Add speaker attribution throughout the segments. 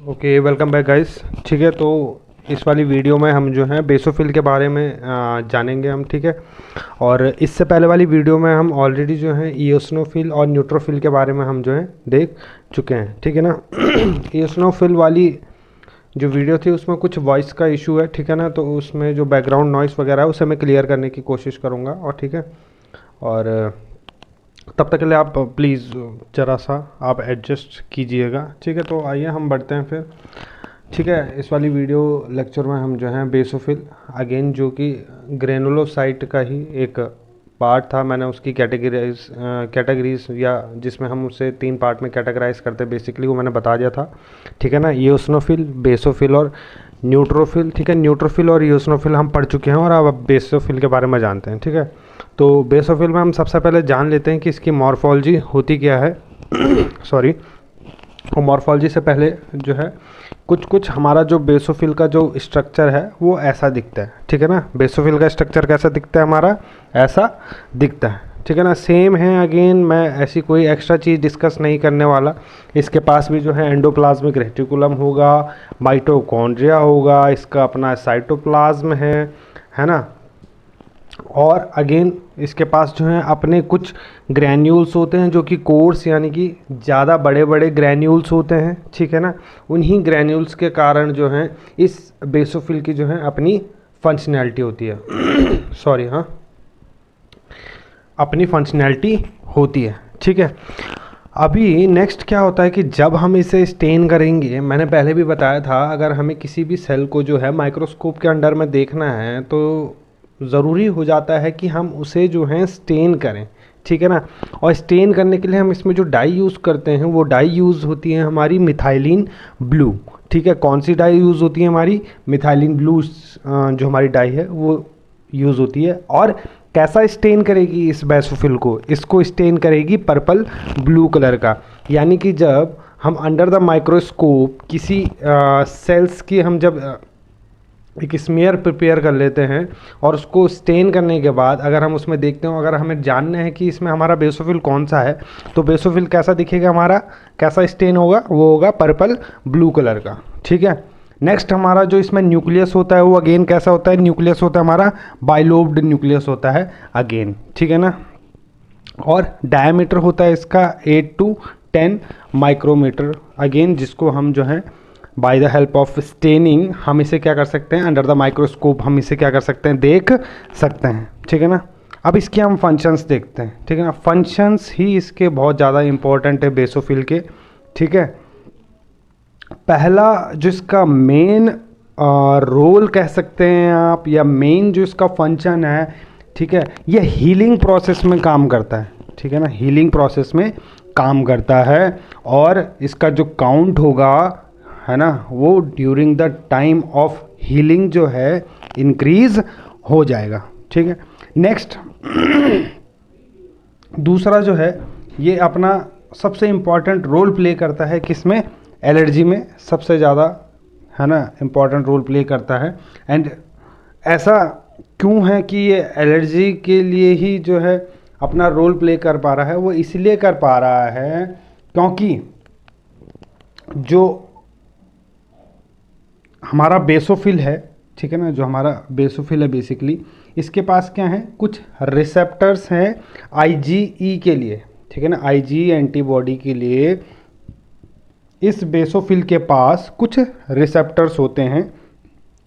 Speaker 1: Okay, welcome back guys. ठीक है, तो इस वाली वीडियो में हम जो है बेसोफिल के बारे में जानेंगे हम। ठीक है, और इससे पहले वाली वीडियो में हम ऑलरेडी जो है इयोसिनोफिल और न्यूट्रोफिल के बारे में हम जो है देख चुके हैं। ठीक है ना। इयोसिनोफिल वाली जो वीडियो थी उसमें कुछ वॉइस का इशू है। ठीक है ना, तो उसमें जो बैकग्राउंड नॉइस वगैरह है उसे मैं क्लियर करने की कोशिश करूँगा। और ठीक है, और तब तक के लिए आप प्लीज़ ज़रा सा आप एडजस्ट कीजिएगा। ठीक है, तो आइए हम बढ़ते हैं फिर। ठीक है, इस वाली वीडियो लेक्चर में हम जो हैं बेसोफिल अगेन, जो कि ग्रेनुलोसाइट का ही एक पार्ट था, मैंने उसकी कैटेगरीज या जिसमें हम उसे 3 पार्ट में कैटेगराइज करते बेसिकली, वो मैंने बता दिया था। ठीक है ना, इयोसिनोफिल, बेसोफिल और न्यूट्रोफिल। ठीक है, न्यूट्रोफिल और इयोसिनोफिल हम पढ़ चुके हैं और अब बेसोफिल के बारे में जानते हैं। ठीक है, तो बेसोफिल में हम सबसे पहले जान लेते हैं कि इसकी मॉर्फोलॉजी होती क्या है। सॉरी, और मॉर्फोलॉजी से पहले जो है कुछ हमारा जो बेसोफिल का जो स्ट्रक्चर है वो ऐसा दिखता है। ठीक है ना, बेसोफिल का स्ट्रक्चर कैसा दिखता है हमारा, ऐसा दिखता है। ठीक है ना, सेम है। अगेन मैं ऐसी कोई एक्स्ट्रा चीज़ डिस्कस नहीं करने वाला। इसके पास भी जो है एंडोप्लाज्मिक रेटिकुलम होगा, माइटोकॉन्ड्रिया होगा, इसका अपना साइटोप्लाज्म है ना। और अगेन इसके पास जो है अपने कुछ ग्रैन्यूल्स होते हैं जो कि कोर्स यानी कि ज़्यादा बड़े बड़े ग्रैन्यूल्स होते हैं। ठीक है ना, उन्हीं ग्रैन्यूल्स के कारण जो है इस बेसोफिल की जो है अपनी फंक्शनैलिटी होती है। सॉरी, हाँ, अपनी फंक्शनैलिटी होती है। ठीक है, अभी नेक्स्ट क्या होता है कि जब हम इसे स्टेन करेंगे, मैंने पहले भी बताया था, अगर हमें किसी भी सेल को जो है माइक्रोस्कोप के अंडर में देखना है तो ज़रूरी हो जाता है कि हम उसे जो है स्टेन करें। ठीक है ना, और स्टेन करने के लिए हम इसमें जो डाई यूज़ करते हैं वो डाई यूज़ होती है हमारी मिथाइलिन ब्लू। ठीक है, कौन सी डाई यूज़ होती है हमारी, मिथाइलिन ब्लू जो हमारी डाई है वो यूज़ होती है। और कैसा स्टेन करेगी इस बेसोफिल को, इसको स्टेन करेगी पर्पल ब्लू कलर का। यानी कि जब हम अंडर द माइक्रोस्कोप किसी सेल्स की हम जब एक स्मेयर प्रिपेयर कर लेते हैं और उसको स्टेन करने के बाद अगर हम उसमें देखते हो, अगर हमें जानना है कि इसमें हमारा बेसोफिल कौन सा है, तो बेसोफिल कैसा दिखेगा हमारा, कैसा स्टेन होगा, वो होगा पर्पल ब्लू कलर का। ठीक है, नेक्स्ट हमारा जो इसमें न्यूक्लियस होता है वो अगेन कैसा होता है, न्यूक्लियस होता है हमारा बाइलोब्ड न्यूक्लियस होता है अगेन। ठीक है ना, और डायमीटर होता है इसका 8 to 10 माइक्रोमीटर अगेन, जिसको हम जो है by the help of staining हम इसे क्या कर सकते हैं, अंडर द माइक्रोस्कोप हम इसे क्या कर सकते हैं, देख सकते हैं। ठीक है ना, अब इसके हम फंक्शंस देखते हैं। ठीक है ना, फंक्शंस ही इसके बहुत ज़्यादा इंपॉर्टेंट है बेसोफिल के। ठीक है, पहला जो इसका मेन रोल कह सकते हैं आप, या मेन जो इसका फंक्शन है, ठीक है, ये हीलिंग प्रोसेस में काम करता है। ठीक है ना, हीलिंग प्रोसेस में काम करता है, और इसका जो काउंट होगा है ना, वो during the time of healing जो है इंक्रीज हो जाएगा। ठीक है, नेक्स्ट दूसरा जो है ये अपना सबसे इम्पॉर्टेंट रोल प्ले करता है किसमें, एलर्जी में सबसे ज़्यादा है ना इम्पॉर्टेंट रोल प्ले करता है। एंड ऐसा क्यों है कि ये एलर्जी के लिए ही जो है अपना रोल प्ले कर पा रहा है, वो इसलिए कर पा रहा है क्योंकि जो हमारा बेसोफिल है, ठीक है ना, जो हमारा बेसोफिल है बेसिकली, इसके पास क्या है, कुछ रिसेप्टर्स हैं आईजीई के लिए। ठीक है ना, आईजीई एंटीबॉडी के लिए इस बेसोफिल के पास कुछ रिसेप्टर्स होते हैं,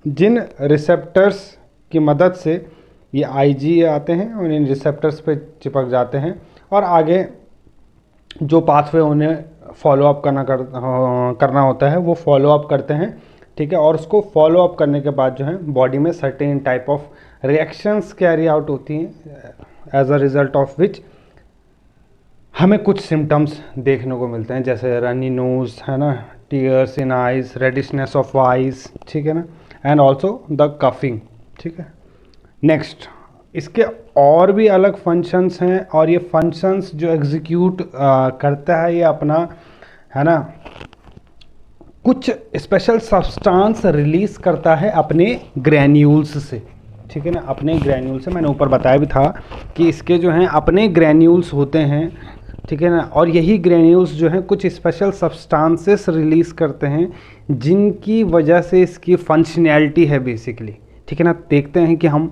Speaker 1: जिन रिसेप्टर्स की मदद से ये आईजीई आते हैं और इन रिसेप्टर्स पे चिपक जाते हैं, और आगे जो पाथवे उन्हें फॉलोअप करना होता है वो फॉलोअप करते हैं। ठीक है, और उसको फॉलो अप करने के बाद जो है बॉडी में certain type of reactions carry out होती हैं, as a result of which हमें कुछ सिम्टम्स देखने को मिलते हैं, जैसे रनी नोज है ना, tears in eyes, reddishness of eyes. ठीक है ना, एंड ऑल्सो द कफिंग। ठीक है, नेक्स्ट इसके और भी अलग फंक्शंस हैं, और ये फंक्शंस जो एग्जीक्यूट करता है ये अपना है ना कुछ स्पेशल सब्सटेंस रिलीज करता है अपने ग्रैन्यूल्स से। ठीक है ना, अपने ग्रैन्यूल से, मैंने ऊपर बताया भी था कि इसके जो हैं अपने ग्रैन्यूल्स होते हैं
Speaker 2: ठीक है ना। और यही ग्रेन्यूल्स जो हैं कुछ स्पेशल सब्सटेंसेस रिलीज़ करते हैं जिनकी वजह से इसकी फंक्शनैलिटी है बेसिकली, ठीक है ना। देखते हैं कि हम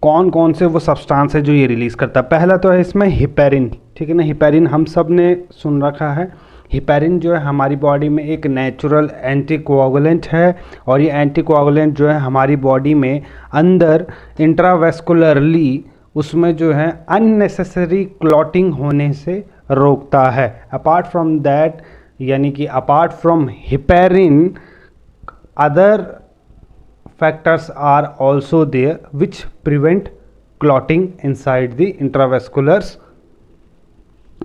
Speaker 2: कौन कौन से वो सब्सटेंस है जो ये रिलीज़ करता है। पहला तो है इसमें हिपेरिन, ठीक है ना। हिपेरिन हम सब ने सुन रखा है। हिपेरिन जो है हमारी बॉडी में एक नेचुरल एंटीकोआगुलेंट है, और ये एंटीकोआगुलेंट जो है हमारी बॉडी में अंदर इंट्रावेस्कुलरली उसमें जो है अननेसेसरी क्लॉटिंग होने से रोकता है। अपार्ट फ्रॉम दैट, यानी कि apart from heparin other factors are also there which prevent clotting inside the intravasculars.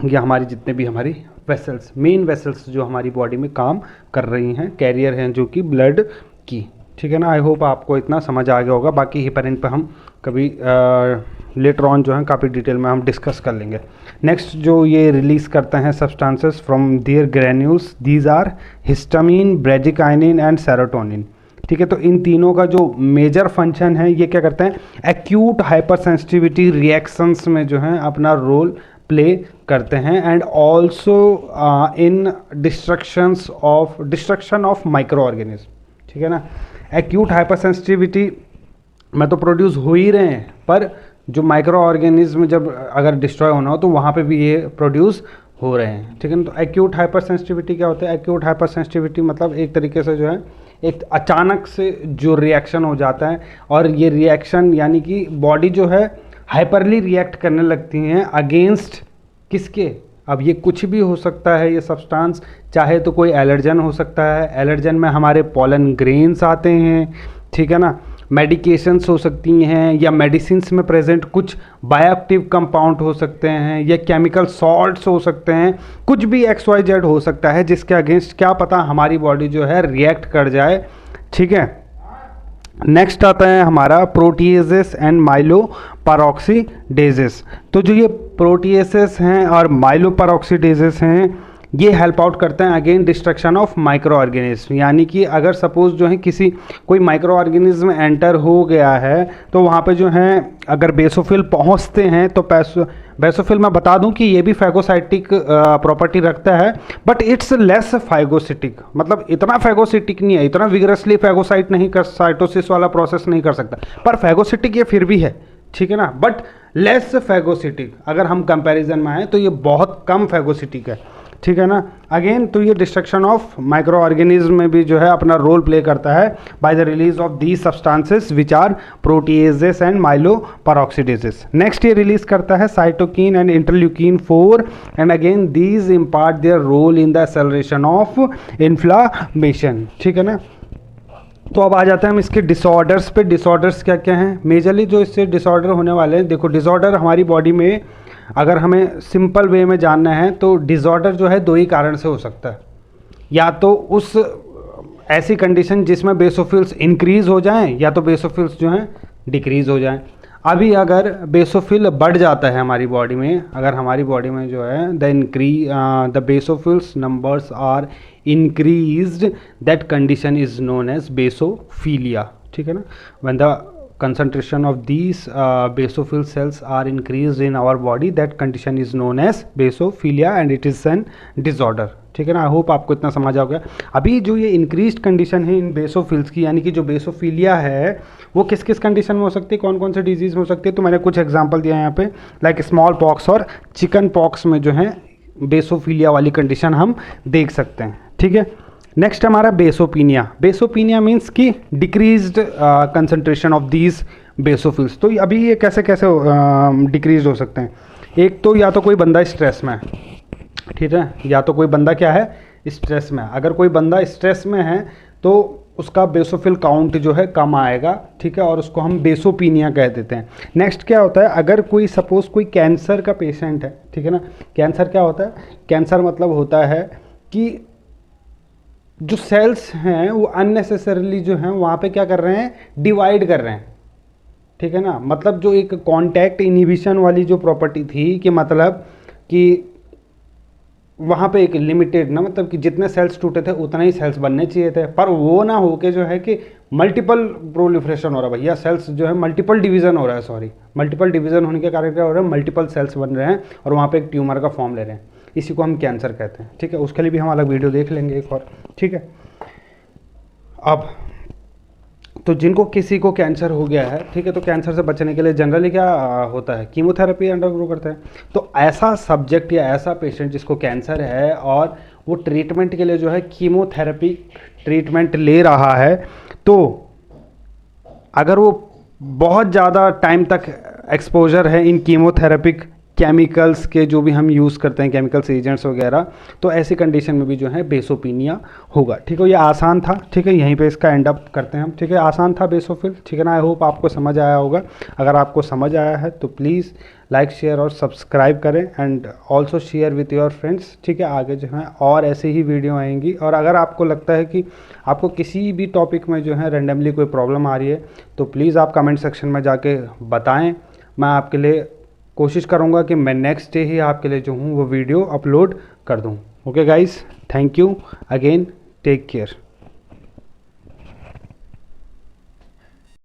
Speaker 2: ये हमारी जितने भी हमारी वेसल्स, मेन वेसल्स जो हमारी बॉडी में काम कर रही हैं, कैरियर हैं जो कि ब्लड की, ठीक है ना। आई होप आपको इतना समझ आ गया होगा। बाकी हिपेरिन पे हम कभी लेटर ऑन जो है काफ़ी डिटेल में हम डिस्कस कर लेंगे। नेक्स्ट जो ये रिलीज़ करते हैं substances from their granules, these are histamine, bradykinin and serotonin, ठीक है। तो इन तीनों का जो मेजर फंक्शन है, ये क्या करते हैं, एक्यूट हाइपर सेंसिटिविटी रिएक्शंस में जो है अपना रोल प्ले करते हैं, and also in destruction of micro organism, ठीक है ना। एक्यूट हाइपर सेंसिटिविटी में तो प्रोड्यूस हो ही रहे हैं, पर जो माइक्रो ऑर्गेनिज्म जब अगर डिस्ट्रॉय होना हो तो वहाँ पे भी ये प्रोड्यूस हो रहे हैं, ठीक है ना। तो एक्यूट हाइपर सेंसिटिविटी क्या होता है? एक्यूट हाइपर सेंसिटिविटी मतलब एक तरीके से जो है एक अचानक से जो रिएक्शन हो जाता है, और ये रिएक्शन यानी कि बॉडी जो है हाइपरली रिएक्ट करने लगती हैं अगेंस्ट किसके? अब ये कुछ भी हो सकता है ये सब्सटेंस, चाहे तो कोई एलर्जन हो सकता है, एलर्जन में हमारे पॉलन ग्रेन्स आते हैं, ठीक है ना। मेडिकेशंस हो सकती हैं, या मेडिसिन्स में प्रेजेंट कुछ बायोएक्टिव कंपाउंड हो सकते हैं, या केमिकल सॉल्ट्स हो सकते हैं, कुछ भी XYZ हो सकता है जिसके अगेंस्ट क्या पता हमारी बॉडी जो है रिएक्ट कर जाए, ठीक है। नेक्स्ट आता है हमारा प्रोटीएजेस एंड माइलोपेरोक्सीडेजेस। तो जो ये प्रोटीएसेस हैं और माइलोपेरोक्सीडेजेस हैं, ये हेल्प आउट करते हैं again destruction of micro organism. यानी कि अगर सपोज जो है किसी कोई माइक्रो ऑर्गेनिज्म एंटर हो गया है, तो वहाँ पे जो है अगर बेसोफिल पहुँचते हैं तो बेसोफिल मैं बता दूं कि ये भी फैगोसाइटिक प्रॉपर्टी रखता है, बट इट्स लेस फैगोसिटिक, मतलब इतना फैगोसिटिक नहीं है, इतना विगरसली फैगोसाइट नहीं कर, साइटोसिस वाला प्रोसेस नहीं कर सकता, पर फैगोसिटिक ये फिर भी है, ठीक है ना, बट लेस फैगोसिटिक। अगर हम कंपैरिजन में आए तो ये बहुत कम फैगोसिटिक है, ठीक है ना। अगेन तो ये डिस्ट्रक्शन ऑफ माइक्रो ऑर्गेनिज्म में भी जो है अपना रोल प्ले करता है by the release of these substances which are proteases and myeloperoxidases. Next ये रिलीज करता है cytokine and interleukin 4, and again these impart their role in the acceleration of inflammation, ठीक है ना। तो अब आ जाते हैं हम इसके डिसऑर्डर्स पे। डिसऑर्डर्स क्या क्या हैं? मेजरली जो इससे डिसऑर्डर होने वाले हैं, देखो डिसऑर्डर हमारी बॉडी में अगर हमें सिंपल वे में जानना है तो डिसऑर्डर जो है दो ही कारण से हो सकता है, या तो उस ऐसी कंडीशन जिसमें बेसोफिल्स इंक्रीज हो जाएं, या तो बेसोफिल्स जो हैं डिक्रीज हो जाएं। अभी अगर बेसोफिल बढ़ जाता है हमारी बॉडी में, अगर हमारी बॉडी में जो है the basophils numbers are increased, that condition is known as basophilia, ठीक है ना। When the concentration of these basophil cells are increased in our body, that condition is known as basophilia and it is an disorder, ठीक है ना। I hope आपको इतना समझ आ गया। अभी जो ये इंक्रीज्ड कंडीशन है इन बेसोफिल्स की, यानी कि जो बेसोफिलिया है वो किस किस कंडीशन में हो सकती है, कौन कौन से डिजीज़ में हो सकती है, तो मैंने कुछ एग्जांपल दिया है यहाँ पे, लाइक स्मॉल पॉक्स और चिकन पॉक्स में जो है बेसोफिलिया वाली कंडीशन हम देख सकते हैं, ठीक है। नेक्स्ट हमारा बेसोपीनिया। बेसोपीनिया मीन्स कि decreased concentration of these basophils. तो अभी ये कैसे कैसे डिक्रीज हो सकते हैं? एक तो या तो कोई बंदा स्ट्रेस में है, ठीक है, या तो कोई बंदा क्या है स्ट्रेस में। अगर कोई बंदा स्ट्रेस में है तो उसका बेसोफिल काउंट जो है कम आएगा, ठीक है, और उसको हम बेसोपीनिया कह देते हैं। नेक्स्ट क्या होता है, अगर कोई सपोज कोई कैंसर का पेशेंट है, ठीक है ना। कैंसर क्या होता है? कैंसर मतलब होता है कि जो सेल्स हैं वो अननेसेसरली जो हैं वहाँ पे क्या कर रहे हैं, डिवाइड कर रहे हैं, ठीक है ना। मतलब जो एक कॉन्टैक्ट इनहिबिशन वाली जो प्रॉपर्टी थी कि मतलब कि वहाँ पे एक लिमिटेड ना, मतलब कि जितने सेल्स टूटे थे उतना ही सेल्स बनने चाहिए थे, पर वो ना हो के जो है कि मल्टीपल प्रोलिफरेशन हो रहा है भैया, सेल्स जो है मल्टीपल डिवीज़न हो रहा है, सॉरी मल्टीपल डिवीज़न होने के कारण क्या हो रहा है, मल्टीपल सेल्स बन रहे हैं और वहाँ पे एक ट्यूमर का फॉर्म ले रहे हैं। इसी को हम कैंसर कहते हैं, ठीक है। उसके लिए भी हम अलग वीडियो देख लेंगे एक और, ठीक है। अब तो जिनको किसी को कैंसर हो गया है, ठीक है, तो कैंसर से बचने के लिए जनरली क्या होता है, कीमोथेरेपी अंडरगो करते हैं। तो ऐसा सब्जेक्ट या ऐसा पेशेंट जिसको कैंसर है और वो ट्रीटमेंट के लिए जो है कीमोथेरेपी ट्रीटमेंट ले रहा है, तो अगर वो बहुत ज़्यादा टाइम तक एक्सपोजर है इन कीमोथेरेपिक केमिकल्स के, जो भी हम यूज़ करते हैं केमिकल्स एजेंट्स वगैरह, तो ऐसी कंडीशन में भी जो है बेसोपिनिया होगा, ठीक है। ये आसान था, ठीक है, यहीं पे इसका एंड अप करते हैं हम, ठीक है। आसान था बेसोफिल, ठीक है ना। आई होप आपको समझ आया होगा। अगर आपको समझ आया है तो प्लीज़ लाइक शेयर और सब्सक्राइब करें and also share with your friends, ठीक है। आगे जो है और ऐसे ही वीडियो आएंगी। और अगर आपको लगता है कि आपको किसी भी टॉपिक में जो है रेंडमली कोई प्रॉब्लम आ रही है, तो प्लीज़ आप कमेंट सेक्शन में जाके बताएं। मैं आपके लिए कोशिश करूँगा कि मैं नेक्स्ट डे ही आपके लिए जो हूँ वो वीडियो अपलोड कर दूँ। Okay guys, thank you again, take care.